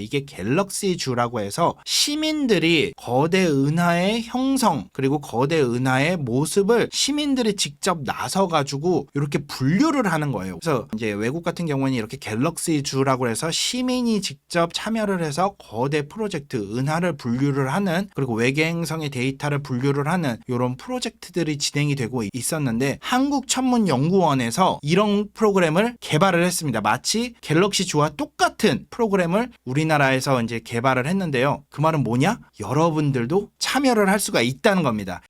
이게 갤럭시 주라고 해서 시민들이 거대 은하의 형성 그리고 거대 은하의 모습을 시민들이 직접 나서가지고 이렇게 분류를 하는 거예요. 그래서 이제 외국 같은 경우는 이렇게 갤럭시 주라고 해서 시민이 직접 참여를 해서 거대 프로젝트 은하를 분류를 하는, 그리고 외계 행성의 데이터를 분류를 하는 이런 프로젝트들이 진행이 되고 있었는데, 한국천문연구원에서 이런 프로그램을 개발을 했습니다. 마치 갤럭시 주와 똑같은 프로그램을 우리나라에서 이제 개발을 했는데요. 그 말은 뭐냐? 여러분들도 참여를 할 수가 있다는 겁니다.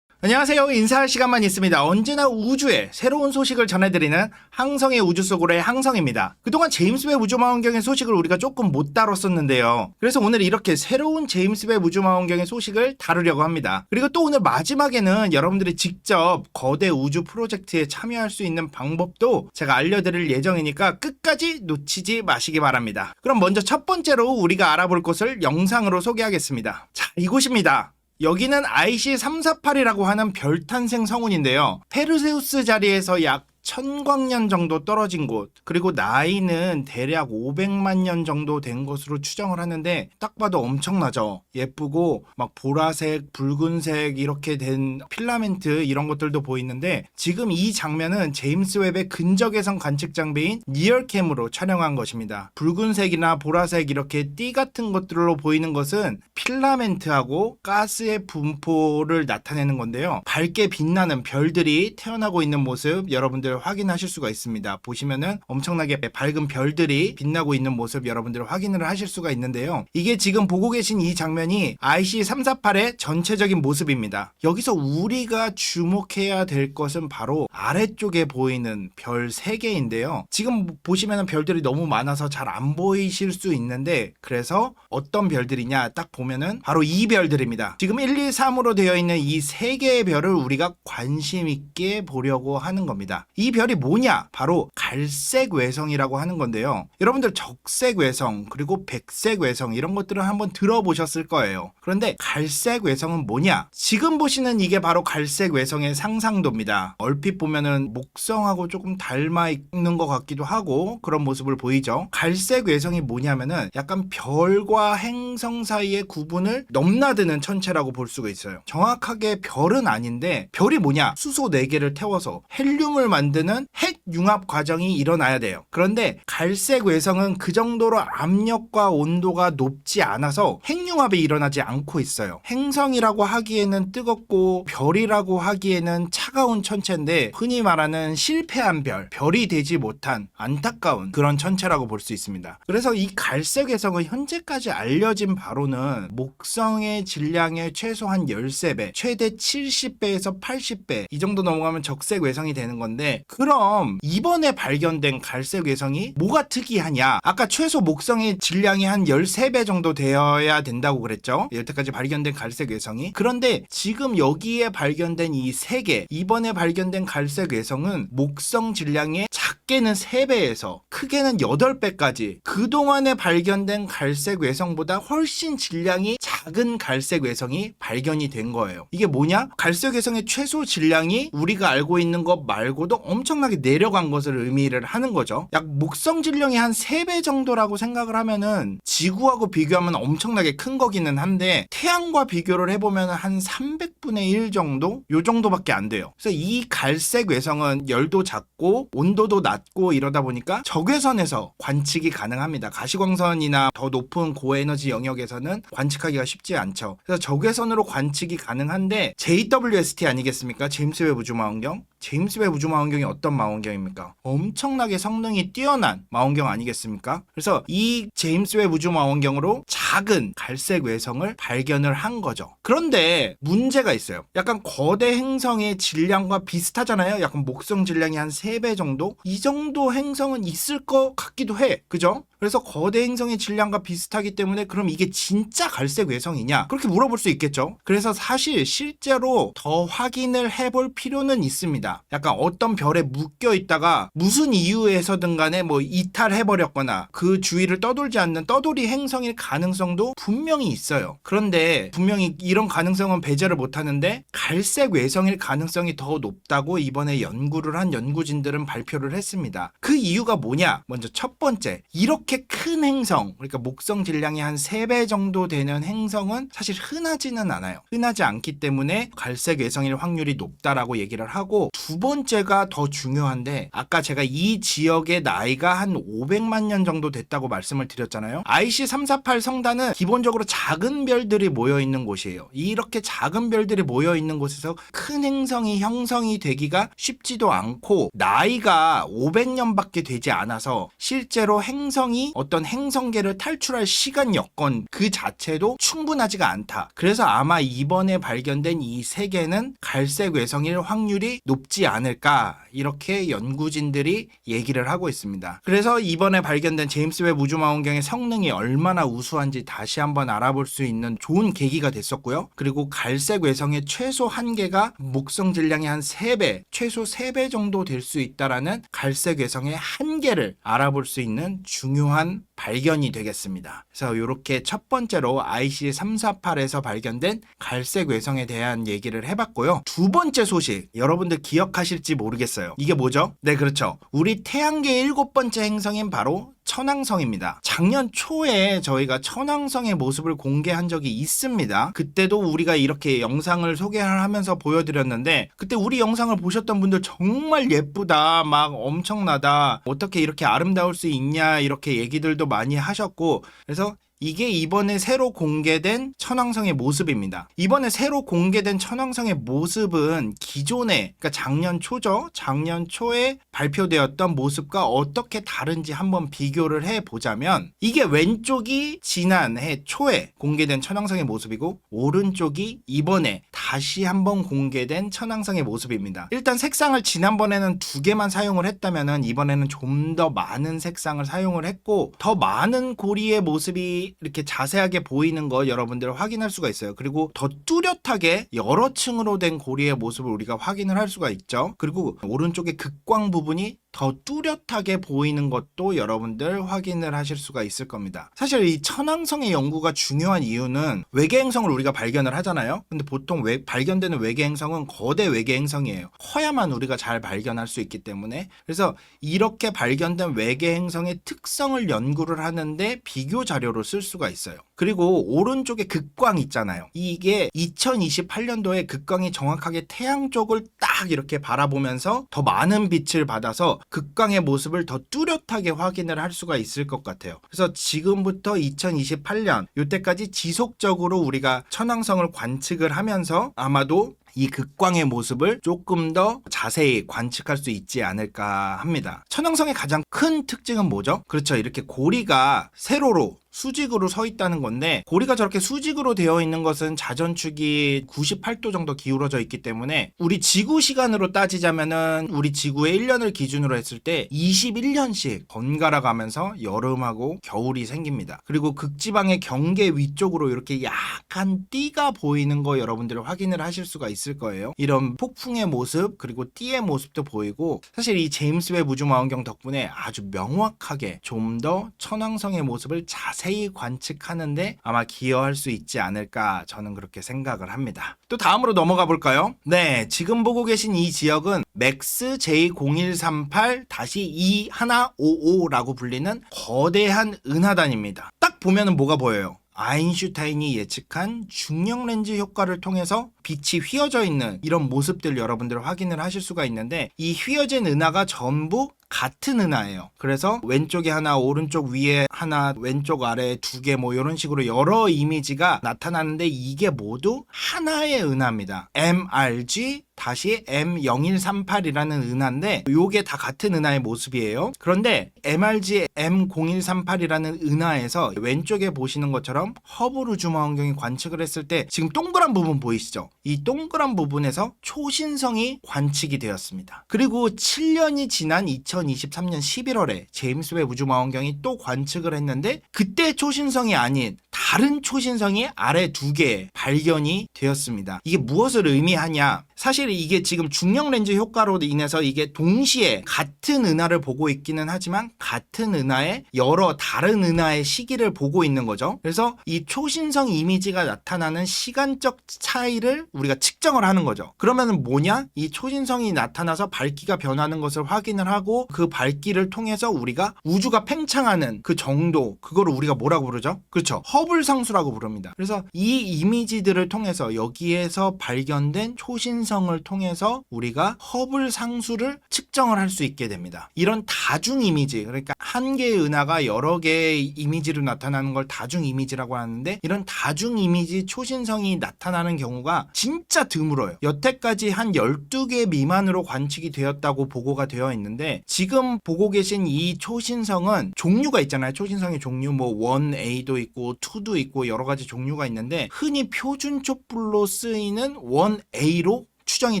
안녕하세요. 인사할 시간만 있습니다. 언제나 우주의 새로운 소식을 전해드리는 항성의 우주 속으로의 항성입니다. 그동안 제임스 웹 우주망원경의 소식을 우리가 조금 못 다뤘었는데요. 그래서 오늘 이렇게 새로운 제임스 웹 우주망원경의 소식을 다루려고 합니다. 그리고 또 오늘 마지막에는 여러분들이 직접 거대 우주 프로젝트에 참여할 수 있는 방법도 제가 알려드릴 예정이니까 끝까지 놓치지 마시기 바랍니다. 그럼 먼저 첫 번째로 우리가 알아볼 곳을 영상으로 소개하겠습니다. 자, 이곳입니다. 여기는 IC348이라고 하는 별탄생 성운인데요. 페르세우스 자리에서 약 1000광년 정도 떨어진 곳, 그리고 나이는 대략 500만 년 정도 된 것으로 추정을 하는데 딱 봐도 엄청나죠. 예쁘고 막 보라색, 붉은색 이렇게 된 필라멘트 이런 것들도 보이는데, 지금 이 장면은 제임스 웹의 근적외선 관측 장비인 니얼캠으로 촬영한 것입니다. 붉은색이나 보라색 이렇게 띠 같은 것들로 보이는 것은 필라멘트하고 가스의 분포를 나타내는 건데요. 밝게 빛나는 별들이 태어나고 있는 모습 여러분들 확인하실 수가 있습니다. 보시면은 엄청나게 밝은 별들이 빛나고 있는 모습 여러분들 확인을 하실 수가 있는데요. 이게 지금 보고 계신 이 장면이 IC348의 전체적인 모습입니다. 여기서 우리가 주목해야 될 것은 바로 아래쪽에 보이는 별 3개인데요. 지금 보시면은 별들이 너무 많아서 잘 안 보이실 수 있는데, 그래서 어떤 별들이냐 딱 보면은 바로 이 별들입니다. 지금 1, 2, 3으로 되어 있는 이 3개의 별을 우리가 관심 있게 보려고 하는 겁니다. 이 별이 뭐냐? 바로 갈색 외성이라고 하는 건데요. 여러분들 적색 외성 그리고 백색 외성 이런 것들은 한번 들어보셨을 거예요. 그런데 갈색 외성은 뭐냐? 지금 보시는 이게 바로 갈색 외성의 상상도입니다. 얼핏 보면은 목성하고 조금 닮아 있는 것 같기도 하고 그런 모습을 보이죠. 갈색 외성이 뭐냐면은 약간 별과 행성 사이의 구분을 넘나드는 천체라고 볼 수가 있어요. 정확하게 별은 아닌데, 별이 뭐냐? 수소 4개를 태워서 헬륨을 만드는 핵융합 과정이 일어나야 돼요. 그런데 갈색 외성은 그 정도로 압력과 온도가 높지 않아서 핵융합이 일어나지 않고 있어요. 행성이라고 하기에는 뜨겁고 별이라고 하기에는 차가운 천체인데, 흔히 말하는 실패한 별, 별이 되지 못한 안타까운 그런 천체라고 볼 수 있습니다. 그래서 이 갈색 외성은 현재까지 알려진 바로는 목성의 질량의 최소한 13배, 최대 70배에서 80배 이 정도 넘어가면 적색 외성이 되는 건데, 그럼 이번에 발견된 갈색 외성이 뭐가 특이하냐? 아까 최소 목성의 질량이 한 13배 정도 되어야 된다고 그랬죠? 여태까지 발견된 갈색 외성이. 그런데 지금 여기에 발견된 이 3개, 이번에 발견된 갈색 외성은 목성 질량의 작게는 3배에서 크게는 8배까지 그동안에 발견된 갈색 외성보다 훨씬 질량이 작은 갈색 외성이 발견이 된 거예요. 이게 뭐냐? 갈색 외성의 최소 질량이 우리가 알고 있는 것 말고도 엄청나게 내려간 것을 의미를 하는 거죠. 약 목성 질량이 한 3배 정도라고 생각을 하면은 지구하고 비교하면 엄청나게 큰 거기는 한데, 태양과 비교를 해보면 한 300분의 1 정도? 요 정도밖에 안 돼요. 그래서 이 갈색 외성은 열도 작고 온도도 낮고 이러다 보니까 적외선에서 관측이 가능합니다. 가시광선이나 더 높은 고에너지 영역에서는 관측하기가 쉽지 않죠. 그래서 적외선으로 관측이 가능한데, JWST 아니겠습니까? 제임스 웹 우주망원경. 제임스 웹 우주망원경이 어떤 망원경입니까? 엄청나게 성능이 뛰어난 망원경 아니겠습니까? 그래서 이 제임스 웹 우주망원경으로 작은 갈색 외성을 발견을 한 거죠. 그런데 문제가 있어요. 약간 거대 행성의 질량과 비슷하잖아요. 약간 목성 질량이 한 3배 정도? 이 정도 행성은 있을 것 같기도 해. 그죠? 그래서 거대 행성의 질량과 비슷하기 때문에 그럼 이게 진짜 갈색 외성이냐? 그렇게 물어볼 수 있겠죠. 그래서 사실 실제로 더 확인을 해볼 필요는 있습니다. 약간 어떤 별에 묶여 있다가 무슨 이유에서든 간에 뭐 이탈해버렸거나 그 주위를 떠돌지 않는 떠돌이 행성일 가능성이 가능성도 분명히 있어요. 그런데 분명히 이런 가능성은 배제를 못하는데 갈색 외성일 가능성이 더 높다고 이번에 연구를 한 연구진들은 발표를 했습니다. 그 이유가 뭐냐? 먼저 첫 번째, 이렇게 큰 행성, 그러니까 목성 질량이 한 3배 정도 되는 행성은 사실 흔하지는 않아요. 흔하지 않기 때문에 갈색 외성일 확률이 높다라고 얘기를 하고, 두 번째가 더 중요한데, 아까 제가 이 지역의 나이가 한 500만 년 정도 됐다고 말씀을 드렸잖아요. IC348 성단은 기본적으로 작은 별들이 모여있는 곳이에요. 이렇게 작은 별들이 모여있는 곳에서 큰 행성이 형성이 되기가 쉽지도 않고, 나이가 500년밖에 되지 않아서 실제로 행성이 어떤 행성계를 탈출할 시간 여건 그 자체도 충분하지가 않다. 그래서 아마 이번에 발견된 이 3개는 갈색 외성일 확률이 높지 않을까, 이렇게 연구진들이 얘기를 하고 있습니다. 그래서 이번에 발견된 제임스 웹 우주망원경의 성능이 얼마나 우수한지 다시 한번 알아볼 수 있는 좋은 계기가 됐었고요. 그리고 갈색 외성의 최소 한계가 목성 질량의 한 3배, 최소 3배 정도 될 수 있다라는 갈색 외성의 한계를 알아볼 수 있는 중요한 발견이 되겠습니다. 그래서 이렇게 첫 번째로 IC348에서 발견된 갈색 외성에 대한 얘기를 해봤고요. 두 번째 소식, 여러분들 기억하실지 모르겠어요. 이게 뭐죠? 네, 그렇죠. 우리 태양계의 7번째 행성인 바로 천왕성입니다. 작년 초에 저희가 천왕성의 모습을 공개한 적이 있습니다. 그때도 우리가 이렇게 영상을 소개하면서 보여드렸는데, 그때 우리 영상을 보셨던 분들 정말 예쁘다, 막 엄청나다, 어떻게 이렇게 아름다울 수 있냐, 이렇게 얘기들도 많이 하셨고, 그래서 이게 이번에 새로 공개된 천왕성의 모습입니다. 이번에 새로 공개된 천왕성의 모습은 기존에, 그러니까 작년 초죠. 작년 초에 발표되었던 모습과 어떻게 다른지 한번 비교를 해보자면, 이게 왼쪽이 지난해 초에 공개된 천왕성의 모습이고, 오른쪽이 이번에 다시 한번 공개된 천왕성의 모습입니다. 일단 색상을 지난번에는 2개만 사용을 했다면은 이번에는 좀 더 많은 색상을 사용을 했고, 더 많은 고리의 모습이 이렇게 자세하게 보이는 거 여러분들 확인할 수가 있어요. 그리고 더 뚜렷하게 여러 층으로 된 고리의 모습을 우리가 확인을 할 수가 있죠. 그리고 오른쪽에 극광 부분이 더 뚜렷하게 보이는 것도 여러분들 확인을 하실 수가 있을 겁니다. 사실 이 천왕성의 연구가 중요한 이유는 외계 행성을 우리가 발견을 하잖아요. 근데 보통 발견되는 외계 행성은 거대 외계 행성이에요. 커야만 우리가 잘 발견할 수 있기 때문에. 그래서 이렇게 발견된 외계 행성의 특성을 연구를 하는데 비교 자료로 쓸 수가 있어요. 그리고 오른쪽에 극광 있잖아요. 이게 2028년도에 극광이 정확하게 태양 쪽을 딱 이렇게 바라보면서 더 많은 빛을 받아서 극광의 모습을 더 뚜렷하게 확인을 할 수가 있을 것 같아요. 그래서 지금부터 2028년 이때까지 지속적으로 우리가 천왕성을 관측을 하면서 아마도 이 극광의 모습을 조금 더 자세히 관측할 수 있지 않을까 합니다. 천왕성의 가장 큰 특징은 뭐죠? 그렇죠. 이렇게 고리가 세로로 수직으로 서 있다는 건데, 고리가 저렇게 수직으로 되어 있는 것은 자전축이 98도 정도 기울어져 있기 때문에 우리 지구 시간으로 따지자면은 우리 지구의 1년을 기준으로 했을 때 21년씩 번갈아 가면서 여름하고 겨울이 생깁니다. 그리고 극지방의 경계 위쪽으로 이렇게 약간 띠가 보이는 거 여러분들 확인을 하실 수가 있을 거예요. 이런 폭풍의 모습, 그리고 띠의 모습도 보이고, 사실 이 제임스 웹 우주망원경 덕분에 아주 명확하게 좀 더 천왕성의 모습을 자세히 관측하는데 아마 기여할 수 있지 않을까, 저는 그렇게 생각을 합니다. 또 다음으로 넘어가 볼까요? 네, 지금 보고 계신 이 지역은 맥스 J0138-2155라고 불리는 거대한 은하단입니다. 딱 보면은 뭐가 보여요? 아인슈타인이 예측한 중력 렌즈 효과를 통해서 빛이 휘어져 있는 이런 모습들 여러분들 확인을 하실 수가 있는데, 이 휘어진 은하가 전부 같은 은하예요. 그래서 왼쪽에 하나, 오른쪽 위에 하나, 왼쪽 아래에 2개, 뭐 이런 식으로 여러 이미지가 나타나는데, 이게 모두 하나의 은하입니다. MRG M0138이라는 은하인데, 요게 다 같은 은하의 모습이에요. 그런데 MRG M0138이라는 은하에서 왼쪽에 보시는 것처럼 허블 우주망원경이 관측을 했을 때 지금 동그란 부분 보이시죠? 이 동그란 부분에서 초신성이 관측이 되었습니다. 그리고 7년이 지난 2023년 11월에 제임스 웹 우주망원경이 또 관측을 했는데, 그때 초신성이 아닌 다른 초신성이 아래 2개 발견이 되었습니다. 이게 무엇을 의미하냐? 사실 이게 지금 중력 렌즈 효과로 인해서 이게 동시에 같은 은하를 보고 있기는 하지만 같은 은하에 여러 다른 은하의 시기를 보고 있는 거죠. 그래서 이 초신성 이미지가 나타나는 시간적 차이를 우리가 측정을 하는 거죠. 그러면 뭐냐? 이 초신성이 나타나서 밝기가 변하는 것을 확인을 하고 그 밝기를 통해서 우리가 우주가 팽창하는 그 정도, 그거를 우리가 뭐라고 부르죠? 그렇죠. 허블 상수라고 부릅니다. 그래서 이 이미지들을 통해서 여기에서 발견된 초신성을 통해서 우리가 허블 상수를 측정을 할 수 있게 됩니다. 이런 다중 이미지, 그러니까 한 개의 은하가 여러 개의 이미지로 나타나는 걸 다중 이미지라고 하는데, 이런 다중 이미지 초신성이 나타나는 경우가 진짜 드물어요. 여태까지 한 12개 미만으로 관측이 되었다고 보고가 되어 있는데, 지금 보고 계신 이 초신성은 종류가 있잖아요. 초신성의 종류 뭐 1A도 있고 2도 있고 여러 가지 종류가 있는데, 흔히 표준 촛불로 쓰이는 1A로 추정이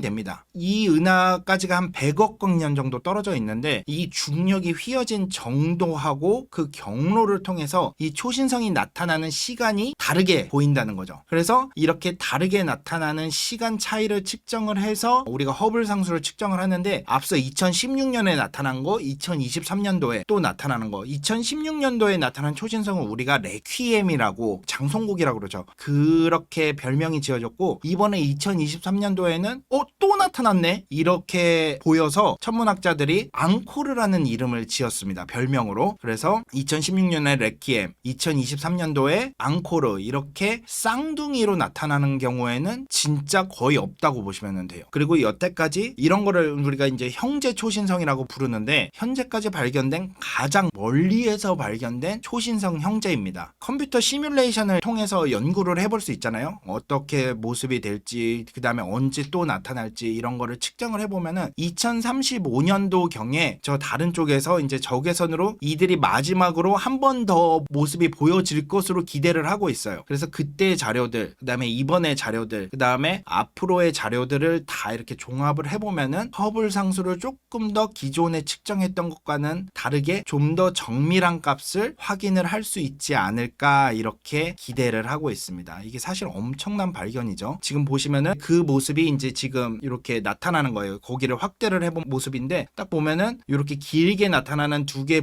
됩니다. 이 은하까지가 한 100억 광년 정도 떨어져 있는데, 이 중력이 휘어진 정도하고 그 경로를 통해서 이 초신성이 나타나는 시간이 다르게 보인다는 거죠. 그래서 이렇게 다르게 나타나는 시간 차이를 측정을 해서 우리가 허블 상수를 측정을 하는데, 앞서 2016년에 나타난 거, 2023년도에 또 나타나는 거, 2016년도에 나타난 초신성은 우리가 레퀴엠이라고, 장송국이라고 그러죠. 그렇게 별명이 지어졌고, 이번에 2023년도에는 또 나타났네? 이렇게 보여서 천문학자들이 앙코르라는 이름을 지었습니다. 별명으로. 그래서 2016년에 레퀴엠, 2023년도에 앙코르, 이렇게 쌍둥이로 나타나는 경우에는 진짜 거의 없다고 보시면 돼요. 그리고 여태까지 이런 거를 우리가 이제 형제 초신성이라고 부르는데, 현재까지 발견된 가장 멀리에서 발견된 초신성 형제입니다. 컴퓨터 시뮬레이션을 통해서 연구를 해볼 수 있잖아요. 어떻게 모습이 될지, 그 다음에 언제 또 나타날지, 이런 거를 측정을 해보면은 2035년도 경에 저 다른 쪽에서 이제 적외선으로 이들이 마지막으로 한 번 더 모습이 보여질 것으로 기대를 하고 있어요. 그래서 그때의 자료들, 그 다음에 이번의 자료들, 그 다음에 앞으로의 자료들을 다 이렇게 종합을 해보면은 허블 상수를 조금 더 기존에 측정했던 것과는 다르게 좀 더 정밀한 값을 확인을 할 수 있지 않을까, 이렇게 기대를 하고 있습니다. 이게 사실 엄청난 발견이죠. 지금 보시면은 그 모습이 이제 지금 이렇게 나타나는 거예요. 거기를 확대를 해본 모습인데, 딱 보면은 이렇게 길게 나타나는 두 개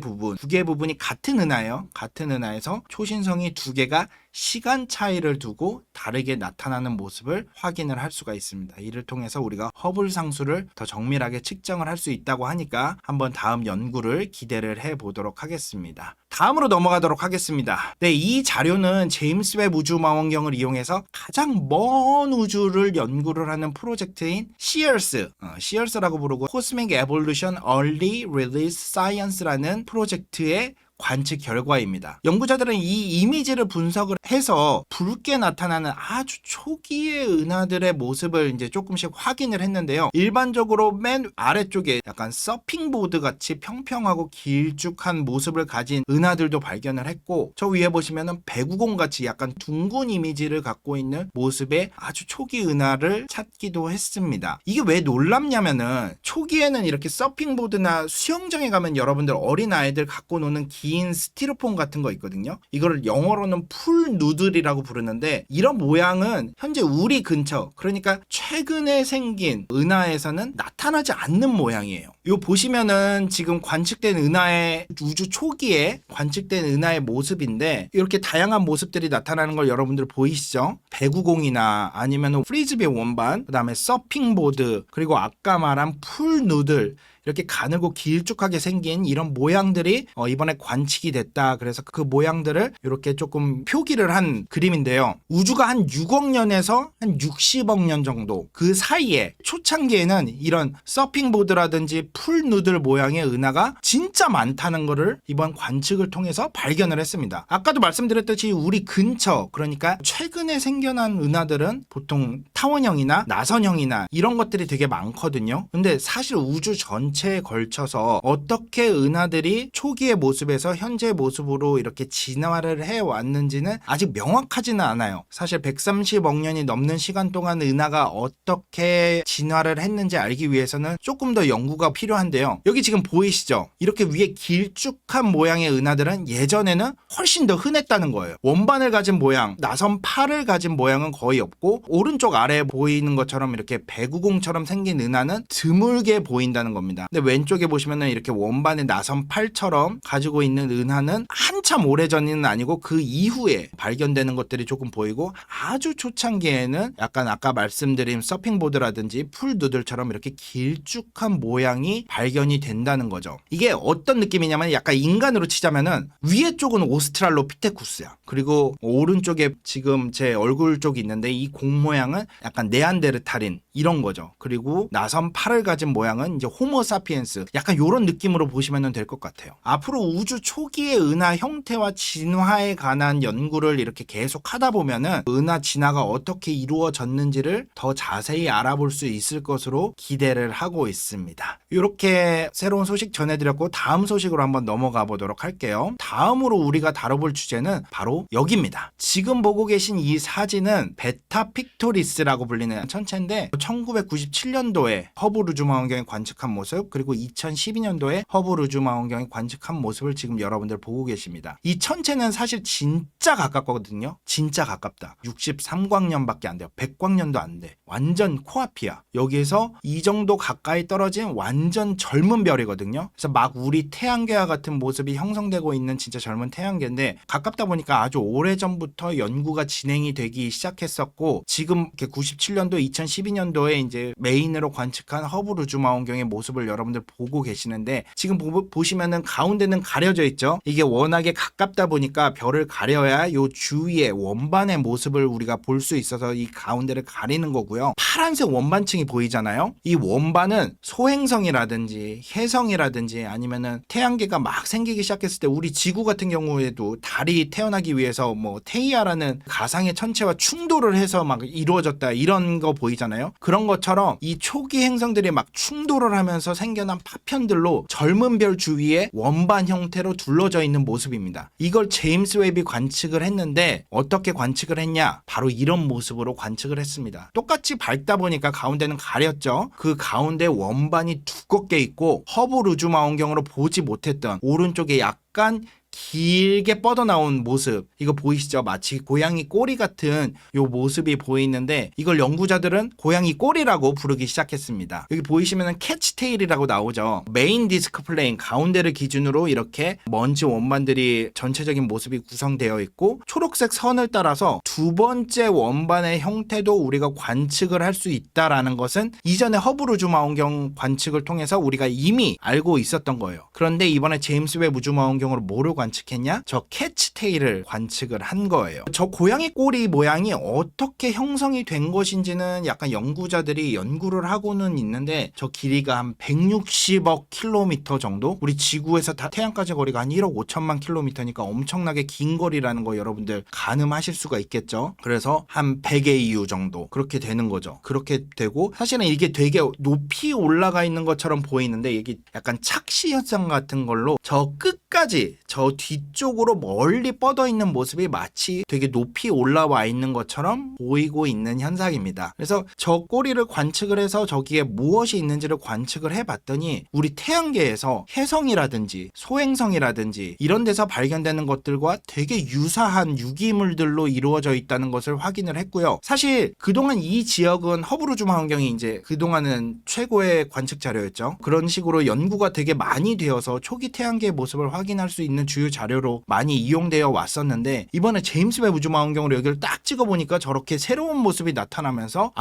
부분이 같은 은하예요. 같은 은하에서 초신성이 2개가 시간 차이를 두고 다르게 나타나는 모습을 확인을 할 수가 있습니다. 이를 통해서 우리가 허블 상수를 더 정밀하게 측정을 할 수 있다고 하니까 한번 다음 연구를 기대를 해보도록 하겠습니다. 다음으로 넘어가도록 하겠습니다. 네, 이 자료는 제임스 웹 우주망원경을 이용해서 가장 먼 우주를 연구를 하는 프로젝트인 CEERS라고 부르고 Cosmic Evolution Early Release Science라는 프로젝트의 관측 결과입니다. 연구자들은 이 이미지를 분석을 해서 붉게 나타나는 아주 초기의 은하들의 모습을 이제 조금씩 확인을 했는데요. 일반적으로 맨 아래쪽에 약간 서핑보드 같이 평평하고 길쭉한 모습을 가진 은하들도 발견을 했고, 저 위에 보시면은 배구공 같이 약간 둥근 이미지를 갖고 있는 모습의 아주 초기 은하를 찾기도 했습니다. 이게 왜 놀랍냐면은, 초기에는 이렇게 서핑보드나 수영장에 가면 여러분들 어린 아이들 갖고 노는 긴 스티로폼 같은 거 있거든요. 이거를 영어로는 풀 누들이라고 부르는데, 이런 모양은 현재 우리 근처, 그러니까 최근에 생긴 은하에서는 나타나지 않는 모양이에요. 요 보시면은 지금 관측된 은하의 우주 초기에 관측된 은하의 모습인데, 이렇게 다양한 모습들이 나타나는 걸 여러분들 보이시죠? 배구공이나 아니면 프리즈비 원반, 그 다음에 서핑보드, 그리고 아까 말한 풀 누들, 이렇게 가늘고 길쭉하게 생긴 이런 모양들이 이번에 관측이 됐다. 그래서 그 모양들을 이렇게 조금 표기를 한 그림인데요. 우주가 한 6억 년에서 한 60억 년 정도 그 사이에 초창기에는 이런 서핑보드라든지 풀누들 모양의 은하가 진짜 많다는 거를 이번 관측을 통해서 발견을 했습니다. 아까도 말씀드렸듯이 우리 근처, 그러니까 최근에 생겨난 은하들은 보통 타원형이나 나선형이나 이런 것들이 되게 많거든요. 근데 사실 우주 전체 전체에 걸쳐서 어떻게 은하들이 초기의 모습에서 현재 모습으로 이렇게 진화를 해왔는지는 아직 명확하지는 않아요. 사실 130억 년이 넘는 시간 동안 은하가 어떻게 진화를 했는지 알기 위해서는 조금 더 연구가 필요한데요. 여기 지금 보이시죠? 이렇게 위에 길쭉한 모양의 은하들은 예전에는 훨씬 더 흔했다는 거예요. 원반을 가진 모양, 나선 팔을 가진 모양은 거의 없고 오른쪽 아래에 보이는 것처럼 이렇게 배구공처럼 생긴 은하는 드물게 보인다는 겁니다. 근데 왼쪽에 보시면은 이렇게 원반의 나선 팔처럼 가지고 있는 은하는 한참 오래전은 아니고 그 이후에 발견되는 것들이 조금 보이고, 아주 초창기에는 약간 아까 말씀드린 서핑보드라든지 풀누들처럼 이렇게 길쭉한 모양이 발견이 된다는 거죠. 이게 어떤 느낌이냐면 약간 인간으로 치자면은 위에 쪽은 오스트랄로피테쿠스야. 그리고 오른쪽에 지금 제 얼굴 쪽이 있는데 이 공 모양은 약간 네안데르탈인 이런 거죠. 그리고 나선 팔을 가진 모양은 이제 호모사피엔스, 약간 이런 느낌으로 보시면 될 것 같아요. 앞으로 우주 초기의 은하 형태와 진화에 관한 연구를 이렇게 계속 하다 보면은 은하 진화가 어떻게 이루어졌는지를 더 자세히 알아볼 수 있을 것으로 기대를 하고 있습니다. 이렇게 새로운 소식 전해드렸고, 다음 소식으로 한번 넘어가 보도록 할게요. 다음으로 우리가 다뤄볼 주제는 바로 여기입니다. 지금 보고 계신 이 사진은 베타 픽토리스라고 불리는 천체인데 1997년도에 허블 우주망원경이 관측한 모습, 그리고 2012년도에 허블 우주망원경이 관측한 모습을 지금 여러분들 보고 계십니다. 이 천체는 사실 진짜 가깝거든요. 진짜 가깝다. 63광년밖에 안 돼요. 100광년도 안 돼. 완전 코앞이야. 여기에서 이 정도 가까이 떨어진 완전 젊은 별이거든요. 그래서 막 우리 태양계와 같은 모습이 형성되고 있는 진짜 젊은 태양계인데, 가깝다 보니까 아주 오래전부터 연구가 진행이 되기 시작했었고, 지금 이렇게 97년도, 2012년도에 이제 메인으로 관측한 허블 우주망원경의 모습을 여러분들 보고 계시는데, 지금 보시면은 가운데는 가려져 있죠. 이게 워낙에 가깝다 보니까 별을 가려야 요 주위에 원반의 모습을 우리가 볼 수 있어서 이 가운데를 가리는 거고요. 파란색 원반층이 보이잖아요. 이 원반은 소행성이라든지 혜성이라든지 아니면은 태양계가 막 생기기 시작했을 때 우리 지구 같은 경우에도 달이 태어나기 위해서 뭐 테이아라는 가상의 천체와 충돌을 해서 막 이루어졌다, 이런 거 보이잖아요. 그런 것처럼 이 초기 행성들이 막 충돌을 하면서 생겨난 파편들로 젊은 별 주위에 원반 형태로 둘러져 있는 모습입니다. 이걸 제임스 웹이 관측을 했는데 어떻게 관측을 했냐? 바로 이런 모습으로 관측을 했습니다. 똑같이 밝다 보니까 가운데는 가렸죠. 그 가운데 원반이 두껍게 있고 허블 우주망원경으로 보지 못했던 오른쪽에 약간 길게 뻗어나온 모습, 이거 보이시죠? 마치 고양이 꼬리 같은 요 모습이 보이는데, 이걸 연구자들은 고양이 꼬리라고 부르기 시작했습니다. 여기 보이시면은 캐치테일이라고 나오죠. 메인 디스크 플레인 가운데를 기준으로 이렇게 먼지 원반들이 전체적인 모습이 구성되어 있고, 초록색 선을 따라서 두 번째 원반의 형태도 우리가 관측을 할 수 있다라는 것은 이전에 허블 우주망원경 관측을 통해서 우리가 이미 알고 있었던 거예요. 그런데 이번에 제임스 웹 우주망원경으로 뭐를 관측했냐? 저 캐치테일을 관측을 한 거예요. 저 고양이 꼬리 모양이 어떻게 형성이 된 것인지는 약간 연구자들이 연구를 하고는 있는데, 저 길이가 한 160억 킬로미터 정도? 우리 지구에서 다 태양까지 거리가 한 1억 5천만 킬로미터니까 엄청나게 긴 거리라는 거 여러분들 가늠하실 수가 있겠죠? 그래서 한 100AU 정도 그렇게 되는 거죠. 그렇게 되고, 사실은 이게 되게 높이 올라가 있는 것처럼 보이는데 이게 약간 착시 현상 같은 걸로 저 끝까지, 저 뒤쪽으로 멀리 뻗어 있는 모습이 마치 되게 높이 올라와 있는 것처럼 보이고 있는 현상입니다. 그래서 저 꼬리를 관측을 해서 저기에 무엇이 있는지를 관측을 해봤더니 우리 태양계에서 혜성이라든지 소행성이라든지 이런 데서 발견되는 것들과 되게 유사한 유기물들로 이루어져 있다는 것을 확인을 했고요. 사실 그동안 이 지역은 허블 우주망원경이 이제 그동안은 최고의 관측 자료였죠. 그런 식으로 연구가 되게 많이 되어서 초기 태양계의 모습을 확인할 수 있는 주요 자료로 많이 이용되어 왔었는데, 이번에 제임스 웹 우주망원경으로 여기를 딱 찍어보니까 저렇게 새로운 모습이 나타나면서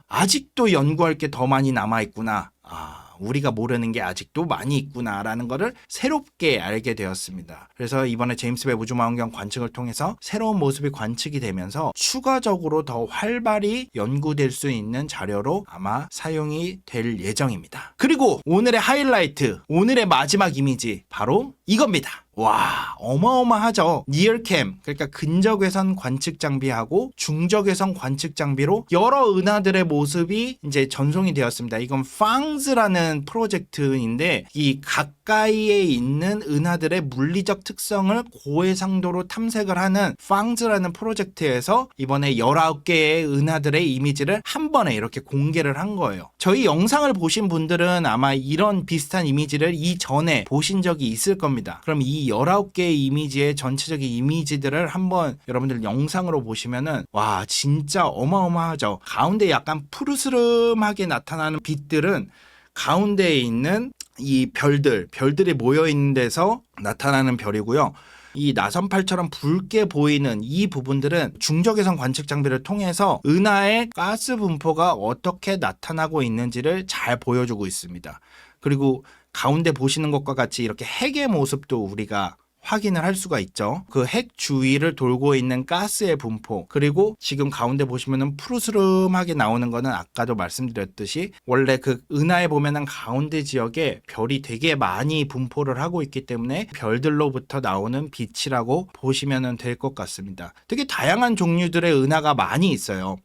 아직도 연구할 게 더 많이 남아있구나, 우리가 모르는 게 아직도 많이 있구나라는 거를 새롭게 알게 되었습니다. 그래서 이번에 제임스 웹 우주망원경 관측을 통해서 새로운 모습이 관측이 되면서 추가적으로 더 활발히 연구될 수 있는 자료로 아마 사용이 될 예정입니다. 그리고 오늘의 하이라이트, 오늘의 마지막 이미지, 바로 이겁니다. 와, 어마어마하죠. 니얼캠, 그러니까 근적외선 관측 장비하고 중적외선 관측 장비로 여러 은하들의 모습이 이제 전송이 되었습니다. 이건 팡즈라는 프로젝트인데 이 가까이에 있는 은하들의 물리적 특성을 고해상도로 탐색을 하는 팡즈라는 프로젝트에서 이번에 19개의 은하들의 이미지를 한 번에 이렇게 공개를 한 거예요. 저희 영상을 보신 분들은 아마 이런 비슷한 이미지를 이전에 보신 적이 있을 겁니다. 그럼 이 19개의 이미지의 전체적인 이미지들을 한번 여러분들 영상으로 보시면은 와, 진짜 어마어마하죠. 가운데 약간 푸르스름하게 나타나는 빛들은 가운데에 있는 이 별들이 모여 있는 데서 나타나는 별이고요. 이 나선팔처럼 붉게 보이는 이 부분들은 중적외선 관측 장비를 통해서 은하의 가스 분포가 어떻게 나타나고 있는지를 잘 보여주고 있습니다. 그리고 가운데 보시는 것과 같이 이렇게 핵의 모습도 우리가 확인을 할 수가 있죠. 그 핵 주위를 돌고 있는 가스의 분포, 그리고 지금 가운데 보시면은 푸르스름하게 나오는 거는 아까도 말씀드렸듯이 원래 그 은하에 보면은 가운데 지역에 별이 되게 많이 분포를 하고 있기 때문에 별들로부터 나오는 빛이라고 보시면 될 것 같습니다. 되게 다양한 종류들의 은하가 많이 있어요.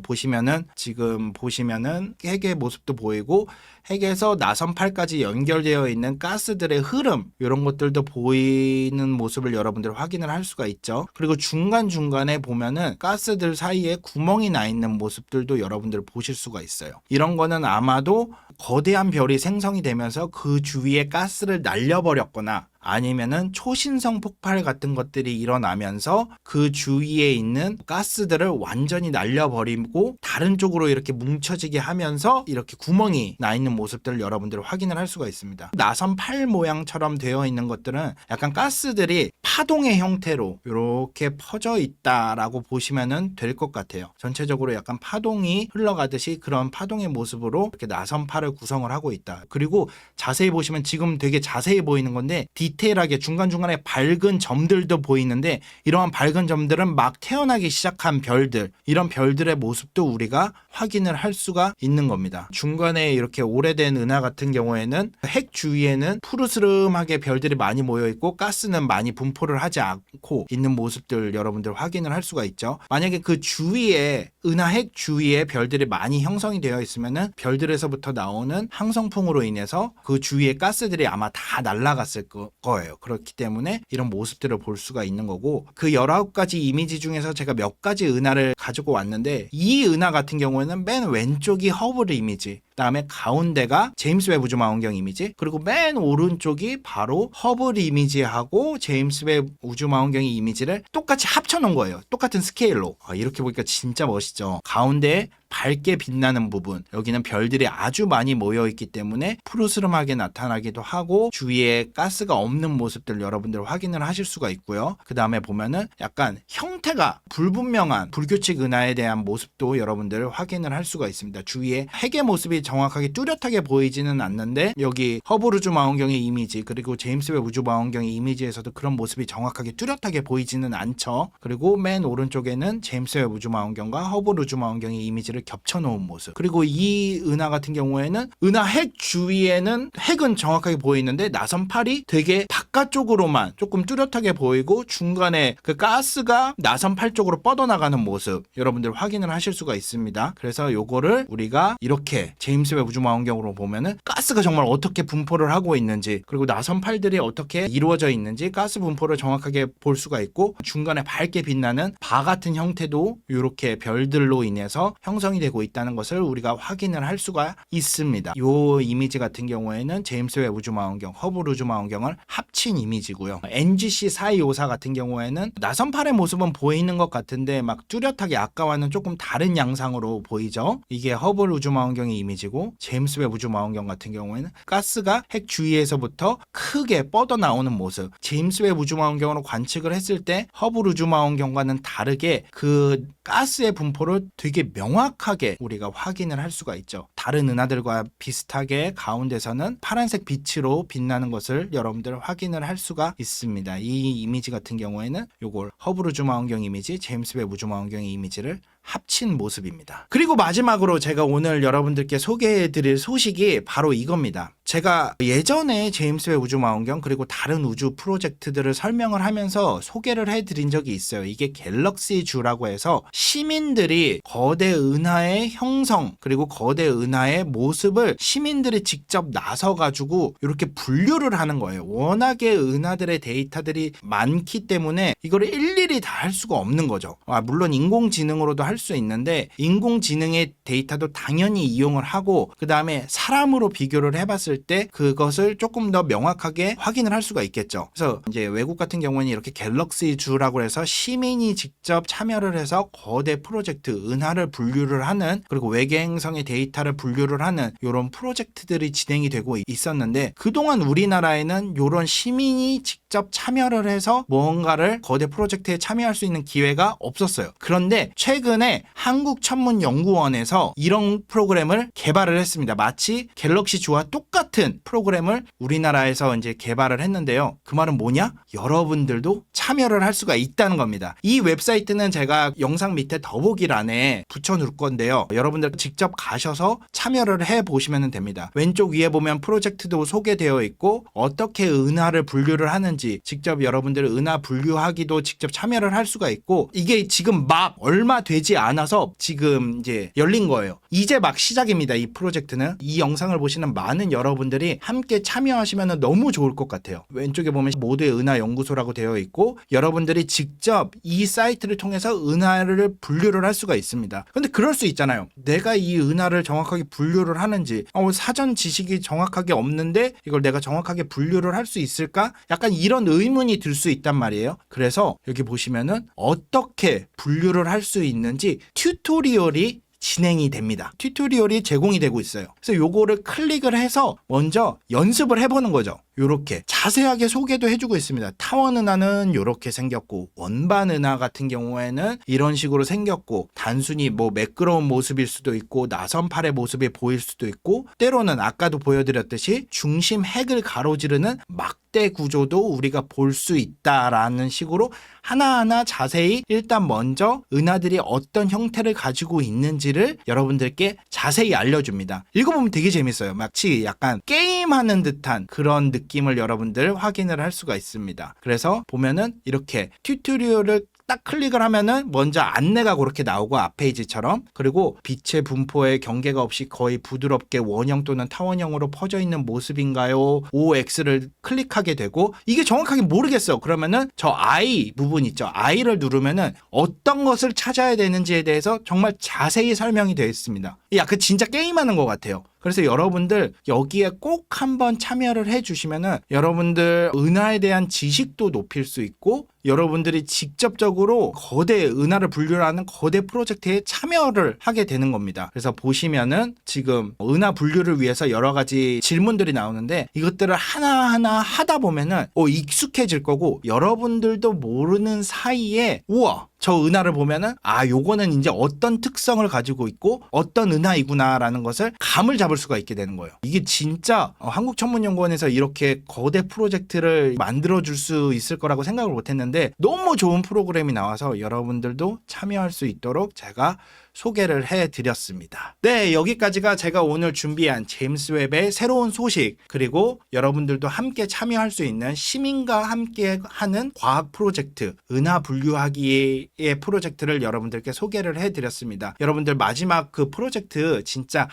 보시면은 지금 보시면은 핵의 모습도 보이고 핵에서 나선팔까지 연결되어 있는 가스들의 흐름, 이런 것들도 보이는 모습을 여러분들 확인을 할 수가 있죠. 그리고 중간중간에 보면은 가스들 사이에 구멍이 나 있는 모습들도 여러분들 보실 수가 있어요. 이런 거는 아마도 거대한 별이 생성이 되면서 그 주위에 가스를 날려버렸거나 아니면은 초신성 폭발 같은 것들이 일어나면서 그 주위에 있는 가스들을 완전히 날려버리고 다른 쪽으로 이렇게 뭉쳐지게 하면서 이렇게 구멍이 나 있는 모습들을 여러분들 확인을 할 수가 있습니다. 나선 팔 모양처럼 되어 있는 것들은 약간 가스들이 파동의 형태로 이렇게 퍼져 있다라고 보시면 될 것 같아요. 전체적으로 약간 파동이 흘러가듯이 그런 파동의 모습으로 이렇게 나선 팔을 구성을 하고 있다. 그리고 자세히 보시면 지금 되게 자세히 보이는 건데 디테일하게 중간중간에 밝은 점들도 보이는데 이러한 밝은 점들은 막 태어나기 시작한 별들, 이런 별들의 모습도 우리가 확인을 할 수가 있는 겁니다. 중간에 이렇게 오래된 은하 같은 경우에는 핵 주위에는 푸르스름하게 별들이 많이 모여 있고 가스는 많이 분포를 하지 않고 있는 모습들 여러분들 확인을 할 수가 있죠. 만약에 그 주위에 은하 핵 주위에 별들이 많이 형성이 되어 있으면은 별들에서부터 나오는 항성풍으로 인해서 그 주위에 가스들이 아마 다 날아갔을 거예요. 그렇기 때문에 이런 모습들을 볼 수가 있는 거고, 그 19가지 이미지 중에서 제가 몇 가지 은하를 가지고 왔는데 이 은하 같은 경우에는 맨 왼쪽이 허블 이미지, 그다음에 가운데가 제임스 웹 우주망원경 이미지, 그리고 맨 오른쪽이 바로 허블 이미지하고 제임스 웹 우주망원경의 이미지를 똑같이 합쳐놓은 거예요. 똑같은 스케일로. 이렇게 보니까 진짜 멋있죠. 가운데에 밝게 빛나는 부분, 여기는 별들이 아주 많이 모여 있기 때문에 푸르스름하게 나타나기도 하고 주위에 가스가 없는 모습들 여러분들 확인을 하실 수가 있고요. 그 다음에 보면은 약간 형태가 불분명한 불규칙 은하에 대한 모습도 여러분들 확인을 할 수가 있습니다. 주위에 핵의 모습이 정확하게 뚜렷하게 보이지는 않는데 여기 허블 우주망원경의 이미지, 그리고 제임스 웹 우주망원경의 이미지에서도 그런 모습이 정확하게 뚜렷하게 보이지는 않죠. 그리고 맨 오른쪽에는 제임스 웹 우주망원경과 허블 우주망원경의 이미지를 겹쳐놓은 모습, 그리고 이 은하 같은 경우에는 은하 핵 주위에는 핵은 정확하게 보이는데 나선팔이 되게 바깥쪽으로만 조금 뚜렷하게 보이고 중간에 그 가스가 나선팔 쪽으로 뻗어나가는 모습 여러분들 확인을 하실 수가 있습니다. 그래서 요거를 우리가 이렇게 제임스 웹 우주망원경으로 보면은 가스가 정말 어떻게 분포를 하고 있는지, 그리고 나선팔들이 어떻게 이루어져 있는지 가스 분포를 정확하게 볼 수가 있고, 중간에 밝게 빛나는 바 같은 형태도 이렇게 별들로 인해서 형성이 되고 있다는 것을 우리가 확인을 할 수가 있습니다. 이 이미지 같은 경우에는 제임스 웹 우주망원경, 허블 우주망원경을 합친 이미지고요. NGC 4254 같은 경우에는 나선팔의 모습은 보이는 것 같은데 막 뚜렷하게 아까와는 조금 다른 양상으로 보이죠. 이게 허블 우주망원경의 이미지고, 제임스 웹 우주망원경 같은 경우에는 가스가 핵 주위에서부터 크게 뻗어나오는 모습, 제임스 웹 우주망원경으로 관측을 했을 때 허블 우주망원경과는 다르게 그 가스의 분포를 되게 명확하게 우리가 확인을 할 수가 있죠. 다른 은하들과 비슷하게 가운데서는 파란색 빛으로 빛나는 것을 여러분들 확인을 할 수가 있습니다. 이 이미지 같은 경우에는 요걸 허블 우주망원경 이미지, 제임스 웹 우주망원경의 이미지를 합친 모습입니다. 그리고 마지막으로 제가 오늘 여러분들께 소개해드릴 소식이 바로 이겁니다. 제가 예전에 제임스 웹 우주망원경 그리고 다른 우주 프로젝트들을 설명을 하면서 소개를 해드린 적이 있어요. 이게 갤럭시 주라고 해서 시민들이 거대 은하의 형성 그리고 거대 은하의 모습을 시민들이 직접 나서가지고 이렇게 분류를 하는 거예요. 워낙에 은하들의 데이터들이 많기 때문에 이거를 일일이 다 할 수가 없는 거죠. 물론 인공지능으로도 할 수 있는데 인공지능의 데이터도 당연히 이용을 하고 그 다음에 사람으로 비교를 해봤을 때 그것을 조금 더 명확하게 확인을 할 수가 있겠죠. 그래서 이제 외국 같은 경우는 이렇게 갤럭시 주라고 해서 시민이 직접 참여를 해서 거대 프로젝트 은하를 분류를 하는 그리고 외계 행성의 데이터를 분류를 하는 이런 프로젝트들이 진행이 되고 있었는데 그동안 우리나라에는 이런 시민이 직접 참여를 해서 무언가를 거대 프로젝트에 참여할 수 있는 기회가 없었어요. 그런데 최근에 한국천문연구원에서 이런 프로그램을 개발을 했습니다. 마치 갤럭시 주와 똑같은 프로그램을 우리나라에서 이제 개발을 했는데요. 그 말은 뭐냐? 여러분들도 참여를 할 수가 있다는 겁니다. 이 웹사이트는 제가 영상 밑에 더보기란에 붙여놓을 건데요. 여러분들 직접 가셔서 참여를 해보시면 됩니다. 왼쪽 위에 보면 프로젝트도 소개되어 있고 어떻게 은하를 분류를 하는지 직접 여러분들 은하 분류하기도 직접 참여를 할 수가 있고 이게 지금 막 얼마 되지 않아서 지금 이제 열린 거예요. 이제 막 시작입니다. 이 프로젝트는. 이 영상을 보시는 많은 여러분들이 함께 참여하시면 너무 좋을 것 같아요. 왼쪽에 보면 모두의 은하 연구소라고 되어 있고 여러분들이 직접 이 사이트를 통해서 은하를 분류를 할 수가 있습니다. 근데 그럴 수 있잖아요. 내가 이 은하를 정확하게 분류를 하는지 사전 지식이 정확하게 없는데 이걸 내가 정확하게 분류를 할 수 있을까? 약간 이런 의문이 들 수 있단 말이에요. 그래서 여기 보시면은 어떻게 분류를 할 수 있는지 튜토리얼이 진행이 됩니다. 튜토리얼이 제공이 되고 있어요. 그래서 요거를 클릭을 해서 먼저 연습을 해보는 거죠. 요렇게 자세하게 소개도 해주고 있습니다. 타원 은하는 요렇게 생겼고 원반 은하 같은 경우에는 이런 식으로 생겼고 단순히 뭐 매끄러운 모습일 수도 있고 나선팔의 모습이 보일 수도 있고 때로는 아까도 보여드렸듯이 중심 핵을 가로지르는 막대 구조도 우리가 볼 수 있다라는 식으로 하나하나 자세히 일단 먼저 은하들이 어떤 형태를 가지고 있는지를 여러분들께 자세히 알려줍니다. 읽어보면 되게 재밌어요. 마치 약간 게임하는 듯한 그런 느낌을 여러분들 확인을 할 수가 있습니다. 그래서 보면은 이렇게 튜토리얼을 딱 클릭을 하면은 먼저 안내가 그렇게 나오고 앞페이지처럼 그리고 빛의 분포에 경계가 없이 거의 부드럽게 원형 또는 타원형으로 퍼져 있는 모습인가요? OX를 클릭하게 되고 이게 정확하게 모르겠어. 그러면은 저 I 부분 있죠. I를 누르면은 어떤 것을 찾아야 되는지에 대해서 정말 자세히 설명이 되어 있습니다. 약간 진짜 게임하는 것 같아요. 그래서 여러분들 여기에 꼭 한번 참여를 해주시면은 여러분들 은하에 대한 지식도 높일 수 있고 여러분들이 직접적으로 거대 은하를 분류하는 거대 프로젝트에 참여를 하게 되는 겁니다. 그래서 보시면은 지금 은하 분류를 위해서 여러 가지 질문들이 나오는데 이것들을 하나하나 하다 보면은 익숙해질 거고 여러분들도 모르는 사이에 우와 저 은하를 보면은 요거는 이제 어떤 특성을 가지고 있고 어떤 은하이구나라는 것을 감을 잡을 수가 있게 되는 거예요. 이게 진짜 한국천문연구원에서 이렇게 거대 프로젝트를 만들어줄 수 있을 거라고 생각을 못했는데 너무 좋은 프로그램이 나와서 여러분들도 참여할 수 있도록 제가 소개를 해드렸습니다. 네, 여기까지가 제가 오늘 준비한 제임스 웹의 새로운 소식 그리고 여러분들도 함께 참여할 수 있는 시민과 함께 하는 과학 프로젝트 은하 분류하기의 프로젝트를 여러분들께 소개를 해드렸습니다. 여러분들 마지막 그 프로젝트 진짜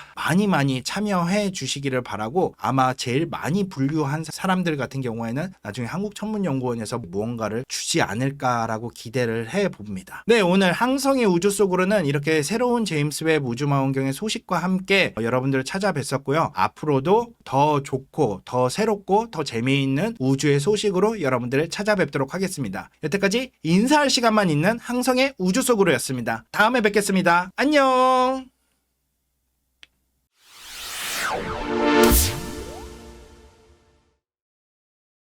많이 참여해 주시기를 바라고 아마 제일 많이 분류한 사람들 같은 경우에는 나중에 한국천문연구원에서 무언가를 주지 않을까라고 기대를 해봅니다. 네, 오늘 항성의 우주 속으로는 이렇게 새로운 제임스 웹 우주망원경의 소식과 함께 여러분들을 찾아뵀었고요. 앞으로도 더 좋고 더 새롭고 더 재미있는 우주의 소식으로 여러분들을 찾아뵙도록 하겠습니다. 여태까지 인사할 시간만 있는 항성의 우주 속으로였습니다. 다음에 뵙겠습니다. 안녕.